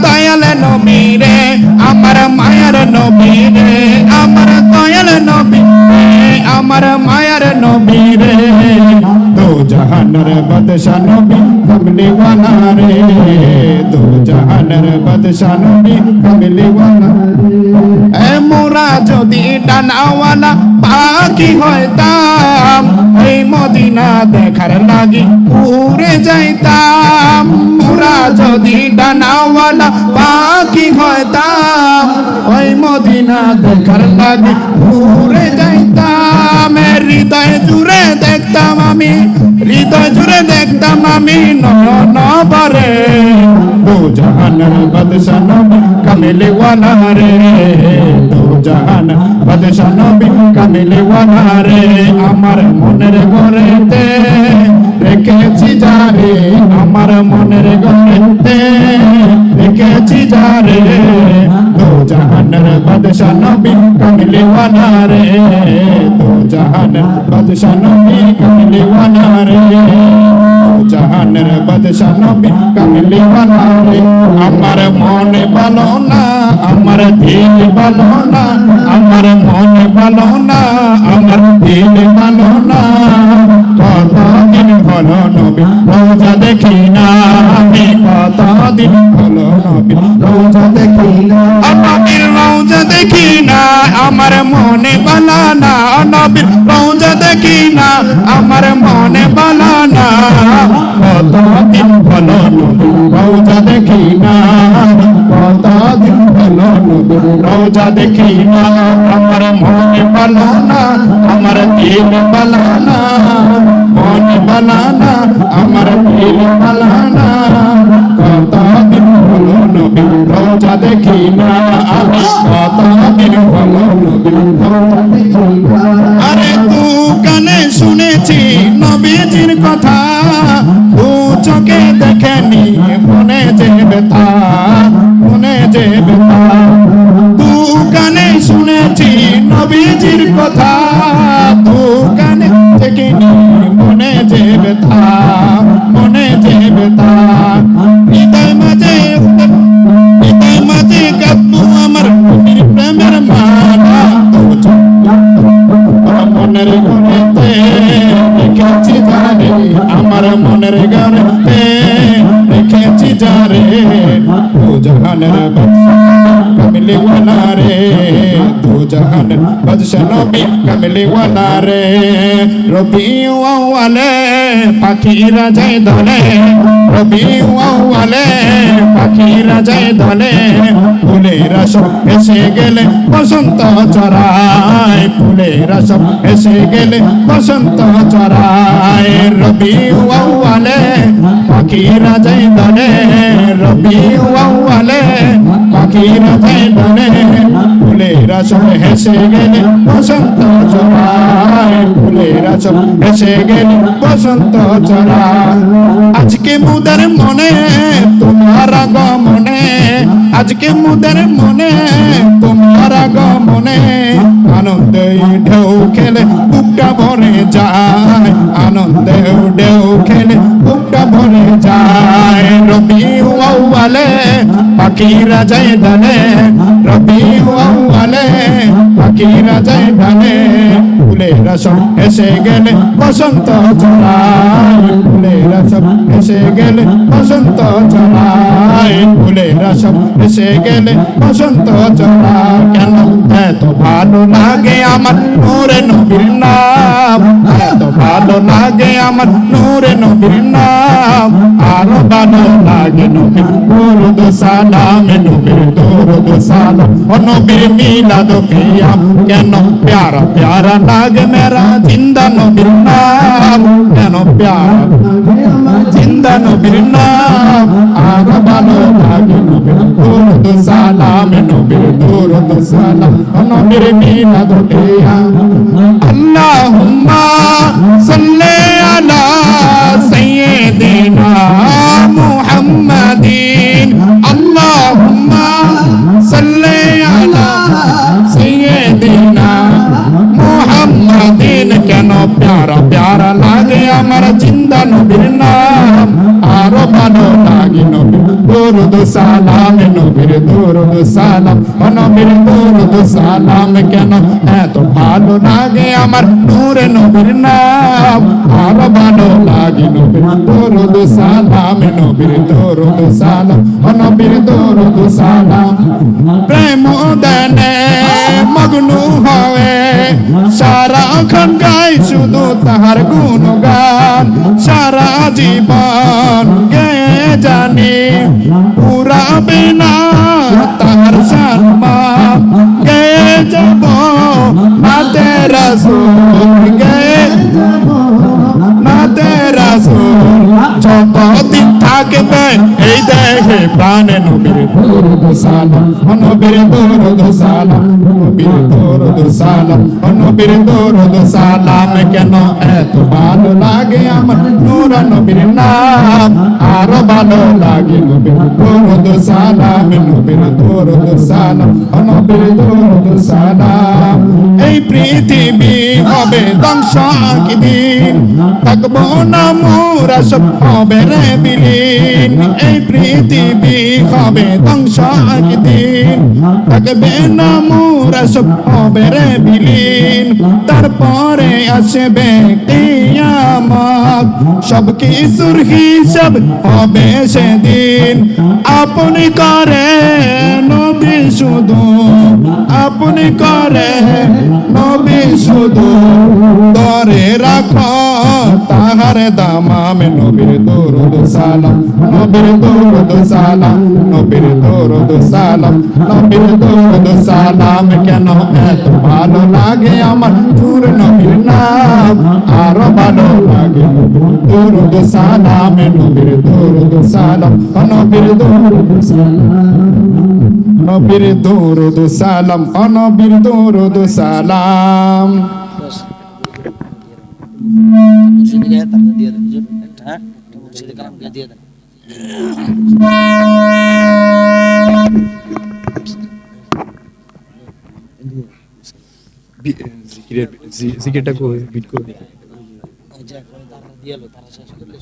দয়াল নবী রে, আমার মায়ার নবী রে, আমার দয়াল নবী রে, আমার মায়ার নবী রে, দো জাহানের বাদশা নবী কমলি ওয়ালা রে, দো জাহানের বাদশা নবী কমলি ওয়ালা। এ মোরা যদি ডানাওয়ালা পাখি হইতাম, এই মদিনা দেখার লাগি উড়ে যাইতাম। মোরা যদি ডানাওয়ালা পাখি হইতাম, ওই মদিনা দেখার লাগি উড়ে যাইতাম। হৃদয় জুড়ে দেখতাম আমি, হৃদয় জুড়ে দেখতাম আমি নয়ন ভরে, দো জাহানের বাদশা নবী কমলি ওয়ালা রে, দো জাহান বাদশা নবী কমলি ওয়ালা রে, আমার মনের ঘরেতে রেখেছি যারে, আমার মনের ঘরেতে রেখেছি যারে, দো জাহানের বাদশা নবী কমলি ওয়ালা রে, দো জাহানের বাদশা নবী কমলি ওয়ালা রে, দো জাহানের বাদশা নবী কমলি ওয়ালা রে। আমার মনে ভালো না, আমার দিল ভালো না, আমার মন ভালো না, আমার দিল ভালো না, কতদিন হলো নবী রোজা দেখি না, আমি কতদিন হলো নবী রোজা দেখি না, নবীর রোজা দেখি না, আমার মনে ভালো না, নবীর রোজা দেখি না, আমার মনে ভালো না, কতদিন হলো নবী রোজা দেখি না, কতদিন হলো নবী রোজা দেখি না, আমার মনে ভালো না, আমার দিল ভালো না, মন ভালো না, আমার দিল ভালো না, কতদিন হলো নবী রোজা দেখি না, আমি কতদিন হলো নবী রোজা দেখি না। আরে তু কানে শুনেছি নবীজির কথা, তু চোখে দেখেনি মনে যে ব্যথা, মনে যে ব্যথা, তু কানে শুনেছি নবীজির কথা, তু কানে দেখিনি মনে যে ব্যথা, মনে যে ব্যথা, হৃদয় মাঝে হৃদয় মাঝে গাবু আমার প্রেমের মালা, মনের ঘরেতে রেখেছি যারে, আমার মনের ঘরেতে রেখেছি যারে, দো জাহানের বাদশা কমলি ওয়ালা রে, দো জাহানের বাদশা নবী কমলি ওয়ালা রে। রবিউল আউয়ালে পাখিরা যায় দলে, রবিউল আউয়ালে পাখিরা যায় দলে, ফুলেরা সব এসে গেলে বসন্ত চড়ায়, ফুলেরা সব এসে গেলে বসন্ত চড়ায়, রবিউল আউয়ালে পাখিরা যায় দলে, রবিউল আউয়ালে পাখিরা যায় দলে, ফুলেরা সব এসে গেলে বসন্ত চড়ায়, ফুলেরা সব এসে গেলে বসন্ত চড়ায়। আজকে মুদের মনে তোমার আগমনে, আজকে মুদের মনে তোমার আগমনে, আনন্দে ঢেউ খেলে বুকটা ভরে যায়, আনন্দে ঢেউ খেলে বুকটা ভরে যায়, রবিউল আউয়ালে পাখিরা যায় দলে, রবিউল আউয়ালে পাখিরা যায় দলে, ফুলেরা সব এসে গেলে বসন্ত চড়ায়, ফুলেরা সব এসে গেলে বসন্ত চড়ায়, ফুলেরা সব এসে গেলে বসন্ত চড়ায়। কেন এত ভালো লাগে আমার নূরে নবীর নাম, এত ভালো লাগে আমার নূরে নবীর নাম, আরো ভালো লাগে নবীর দরুদ সালাম, নবীর দরুদ সালাম ও নবীর মিলাদ কিয়াম। কেন প্যারা প্যারা লাগে মেরা জিন্দা নবীর নাম, কেন প্যারা জিন্দা নবীর নাম, আরো ভালো লাগে নবীর দরুদ সালাম, নবীর দরুদ সালাম ও নবীর মিলাদ কিয়াম। আল্লাহুম্মা সাল্লি আলা সাইয়্যিদিনা মুহাম্মাদিন, আল্লাহুম্মা সাল্লি আলা সাইয়্যিদিনা মুহাম্মাদিন। কেন প্যারা প্যারা লাগে আমার জিন্দা নবীর নাম, আরো ভালো লাগে নবীর দরুদ সালাম, নবীর দরুদ সালাম ও নবীর দরুদ সালাম কেন এত ভালো লাগে আমার নূরে নবীর নাম আরো ভালো লাগে নবীর দরুদ সালাম নবীর দরুদ সালাম ও নবীর দরুদ সালাম প্রেম দানে মগ্ন হয়ে সারাক্ষণ গাই শুধু তাহার গুণগান সারা জীবন গেয়ে জানি পুরা বিনা তাহার সম্মান গেয়ে যাব নাতে রাসূল গেয়ে যাব নাতে রাসূল যতদিন থাকবে এই দেহে প্রাণে নবীর দরুদ সালাম ও নবীর দরুদ সালাম নবীর দরুদ সালাম ও নবীর দরুদ সালাম কেন এত ভালো লাগে আমার নূর নবীর নাম আরো ভালো লাগে নবীর দরুদ সালাম নবীর দরুদ সালাম ও নবীর দরুদ সালাম এই পৃথিবী হবে ধ্বংস একদিন থাকবো না মোরা সব হবে রে বিলীন এই পৃথিবী হবে ধ্বংস একদিন থাকবে না মোরা সব হবে রে বিলীন তারপরে আসবে কিয়ামত সব কিছুর হিসাব হবে সেদিন আপনি করে নবী শুধু আপনি করে নবী শুধু ধরে রাখো তাহার দামামে নবীর দরুদ সালাম নবীর দরুদ সালাম নবীর দরুদ সালাম নবীর দরুদ সালাম কেন এত ভালো লাগে আমার নূর নবীর নাম আরো ভালো লাগে দরুদ সালাম নবীর দরুদ সালাম নবীর দরুদ সালাম নবীর দরুদ সালাম নবীর দরুদ সালাম মুর্শিদের আয়াত আপনি দিয়ে দেন হুজুর হ্যাঁ মুর্শিদের কালাম দিয়ে দেন জিকিরটা বিট করে দিই ওই যে তারা দিয়ে তারা শেষ করলে